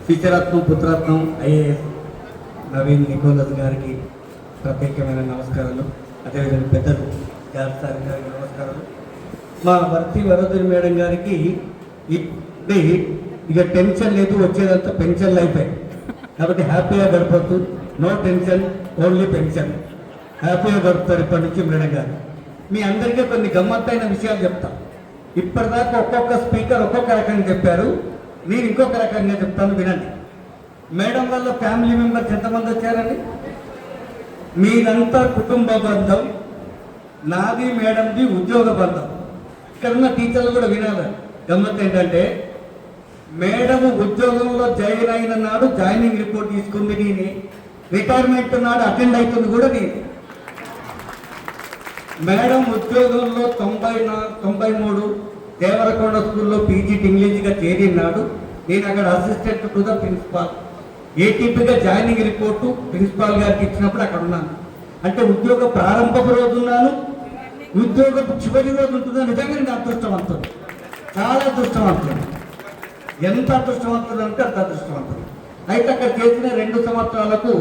టీచరత్నం పుత్రరత్నం IAS Naveen Nicholas గారికి ప్రత్యేకమైన నమస్కారాలు. అదేవిధంగా పెద్దలు గారి సార్ గారికి నమస్కారాలు. మా భర్తీ వరదరి మేడం గారికి ఇది ఇక టెన్షన్ లేదు, వచ్చేదంతా పెన్షన్ లైఫ్ కాబట్టి హ్యాపీగా గడపచ్చు. No tension, only pension. హ్యాపీగా గడుపుతారు ఇప్పటి నుంచి మేడం గారు. మీ అందరికీ కొన్ని గమ్మత్తైన విషయాలు చెప్తా. ఇప్పటిదాకా ఒక్కొక్క స్పీకర్ ఒక్కొక్క రకంగా చెప్పారు, నేను ఇంకొక రకంగా చెప్తాను, వినండి. మేడం వల్ల ఫ్యామిలీ మెంబర్స్ ఎంతమంది వచ్చారండి? మీదంతా కుటుంబ బంధం, నాది మేడంది ఉద్యోగ బంధం. ఇక్కడ ఉన్న టీచర్లు కూడా వినాలి. గమ్మత్ ఏంటంటే మేడం ఉద్యోగంలో జాయిన్ అయిన నాడు జాయినింగ్ రిపోర్ట్ తీసుకుంది నేను, రిటైర్మెంట్ నాడు అటెండ్ అవుతుంది కూడా నేను. మేడం ఉద్యోగంలో 93 దేవరకొండ స్కూల్లో పీజీటీ ఇంగ్లీష్గా చేరినాడు. నేను అక్కడ అసిస్టెంట్ టు ద ప్రిన్సిపాల్, ఏటీపీగా జాయినింగ్ రిపోర్టు ప్రిన్సిపాల్ గారికి ఇచ్చినప్పుడు అక్కడ ఉన్నాను. అంటే ఉద్యోగ ప్రారంభపు రోజు ఉన్నాను, ఉద్యోగపు చివరి రోజు ఉంటుందో. నిజంగా నేను అదృష్టవంతుడు, చాలా అదృష్టవంతుడు. ఎంత అదృష్టవంతుడు అంటే అంత అదృష్టవంతుడు. అయితే అక్కడ చేసిన 2 సంవత్సరాలకు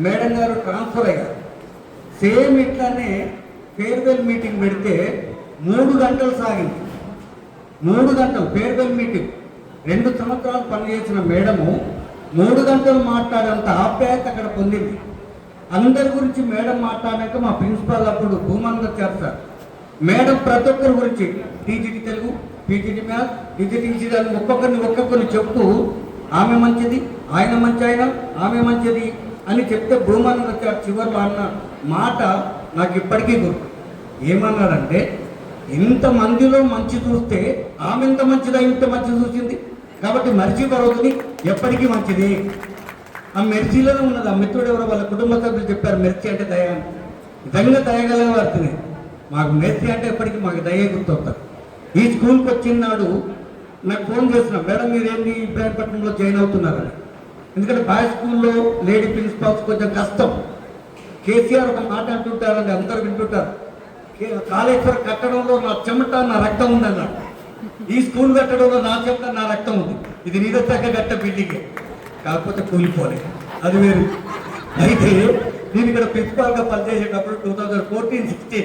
మేడం గారు ట్రాన్స్ఫర్ అయ్యారు. సేమ్ ఇట్లానే ఫేర్వెల్ మీటింగ్ పెడితే 3 గంటలు సాగింది. 3 గంటలు ఫేర్వెల్ మీటింగ్. 2 సంవత్సరాలు పనిచేసిన మేడము 3 గంటలు మాట్లాడేంత ఆప్యాయత అక్కడ పొందింది. అందరి గురించి మేడం మాట్లాడాక మా ప్రిన్సిపాల్ అప్పుడు భూమానంద సార్ మేడం ప్రతి ఒక్కరి గురించి TGT Telugu, PGT maths, TGT engineer ఒక్కొక్కరిని చెప్తూ ఆమె మంచిది, ఆయన మంచి, ఆయన ఆమె మంచిది అని చెప్తే భూమానంద సార్ చివరిలో అన్న మాట నాకు ఇప్పటికీ గుర్తు. ఏమన్నాడంటే, ఇంతమందిలో మంచి చూస్తే ఆమె ఎంత మంచిదా, ఇంత మంచి చూసింది కాబట్టి మర్చిపోవద్దని ఎప్పటికీ మంచిది. ఆ మెర్సీలోనే ఉన్నది. ఆ మిత్రుడు ఎవరో వాళ్ళ కుటుంబ సభ్యులు చెప్పారు, మెర్సీ అంటే దయ అని. నిజంగా దయగల వార్తనే. మాకు మెర్సీ అంటే ఎప్పటికీ మాకు దయ గుర్తవుతారు. ఈ స్కూల్కి వచ్చిన నాడు నాకు ఫోన్ చేసిన, మేడం మీరేంటి ఇబ్రాహీంపట్నంలో జాయిన్ అవుతున్నారని. ఎందుకంటే బాయ్ స్కూల్లో లేడీ ప్రిన్సిపాల్స్ కొంచెం కష్టం. కేసీఆర్ ఒక మాట అంటుంటారండి, అందరూ వింటుంటారు, కాళేశ్వరం కట్టడంలో నా చెమట నా రక్తం ఉందన్నాడు. ఈ స్కూల్ కట్టడంలో నా చెమట నా రక్తం ఉంది. ఇది నీరొచ్చాక కట్ట బిల్డింగ్, కాకపోతే కూలిపోలే, అది వేరు. అయితే నేను ఇక్కడ ప్రిన్సిపాల్గా పనిచేసేటప్పుడు 2014-16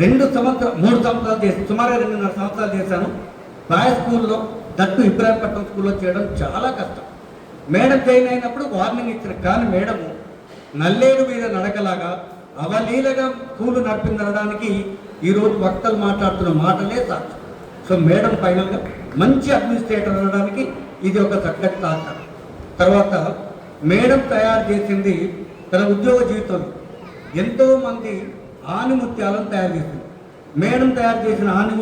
3 సంవత్సరాలు చేసి సుమారుగా 2.5 సంవత్సరాలు చేశాను. బాయ్ స్కూల్లో దట్టు ఇబ్రాహీంపట్నం స్కూల్లో చేయడం చాలా కష్టం. మేడం జాయిన్ అయినప్పుడు వార్నింగ్ ఇచ్చారు, కానీ మేడము నల్లేరు మీద నడకలాగా అవలీలగా స్కూలు నడిపిందనడానికి ఈరోజు వక్తలు మాట్లాడుతున్న మాటలే సాక్షి. సో మేడం ఫైనల్గా మంచి అడ్మినిస్ట్రేటర్ అనడానికి ఇది ఒక చక్కటి సాధన. తర్వాత మేడం తయారు చేసింది తన ఉద్యోగ జీవితంలో ఎంతోమంది ఆణిముత్యాలను తయారు చేసింది. మేడం తయారు చేసిన ఆణిముత్యాలు